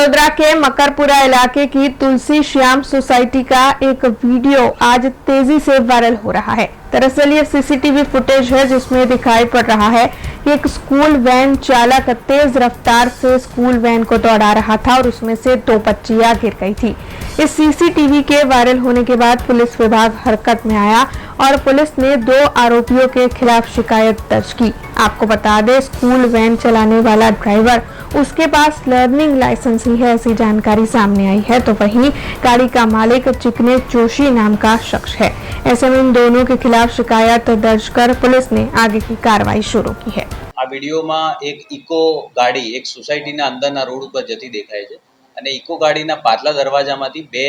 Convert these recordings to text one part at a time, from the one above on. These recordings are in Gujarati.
वडोदरा के मकरपुरा इलाके की तुलसी श्याम सोसाइटी का एक वीडियो आज तेजी से वायरल हो रहा है। दरअसल ये सीसीटीवी फुटेज है जिसमें दिखाई पड़ रहा है कि एक स्कूल वैन चालक तेज रफ्तार से स्कूल वैन को दौड़ा रहा था और उसमें से 2 बच्चियां गिर गई थी। इस सीसीटीवी के वायरल होने के बाद पुलिस विभाग हरकत में आया और पुलिस ने 2 आरोपियों के खिलाफ शिकायत दर्ज की। आपको बता दें, स्कूल वैन चलाने वाला ड्राइवर, उसके पास लर्निंग लाइसेंस ही है, ऐसी जानकारी सामने आई है। तो वहीं गाड़ी का मालिक जिग्नेश जोशी नाम का शख्स है। ऐसे में इन दोनों के खिलाफ शिकायत दर्ज कर पुलिस ने आगे की कार्रवाई शुरू की है। આ વિડીયોમાં એક ઇકો ગાડી એક સોસાયટીના અંદરના રોડ ઉપર જતી દેખાય છે અને ઇકો ગાડીના પાછલા દરવાજામાંથી 2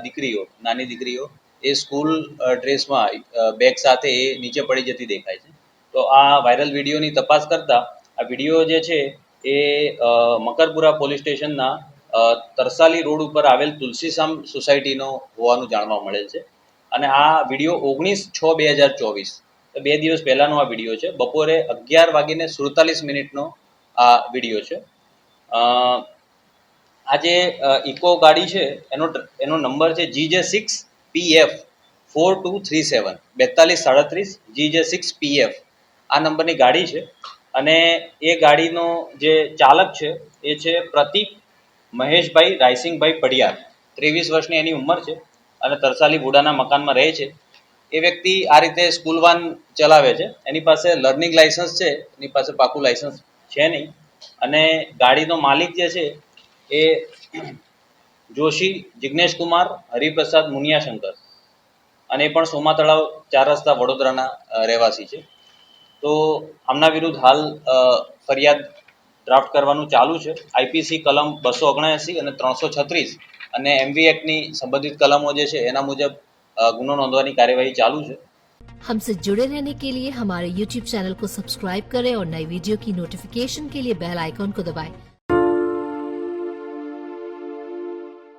દીકરીઓ, નાની દીકરીઓ એ સ્કૂલ ડ્રેસમાં બેગ સાથે એ નીચે પડી જતી દેખાય છે। તો આ વાયરલ વિડીયોની તપાસ કરતા આ વિડીયો જે છે એ મકરપુરા પોલીસ સ્ટેશનના તરસાલી રોડ ઉપર આવેલ તુલસીશ્યામ સોસાયટીનો હોવાનું જાણવા મળેલ છે અને આ વિડીયો 19/6/2024 2 દિવસ પહેલાનો આ વિડીયો છે। બપોરે 11:47 આ વિડીયો છે। આ જે ઇકો ગાડી છે એનો નંબર છે GJ6PF 4237 4237 GJ6PF આ નંબરની ગાડી છે અને એ ગાડીનો જે ચાલક છે એ છે પ્રતીક મહેશભાઈ રાયસિંગભાઈ પડિયાર। 23 વર્ષની એની ઉંમર છે અને તરસાલી વુડાના મકાનમાં રહે છે। એ વ્યક્તિ આ રીતે સ્કૂલ વાન ચલાવે છે। એની પાસે લર્નિંગ લાઇસન્સ છે, એની પાસે પાકું લાઇસન્સ છે નહીં અને ગાડીનો માલિક જે છે એ જોશી જિગ્નેશ કુમાર હરિપ્રસાદ મુનિયાશંકર અને એ પણ સોમા તળાવ 4 રસ્તા વડોદરાના રહેવાસી છે। તો આમના વિરુદ્ધ હાલ ફરિયાદ ડ્રાફ્ટ કરવાનું ચાલુ છે। IPC કલમ 279 અને 336 અને MV એક્ટની સંબંધિત કલમો જે છે એના મુજબ गुनो नोंधवानी कार्यवाही चालू है। हमसे जुड़े रहने के लिए हमारे YouTube चैनल को सब्सक्राइब करें और नई वीडियो की नोटिफिकेशन के लिए बेल आइकॉन को दबाएं।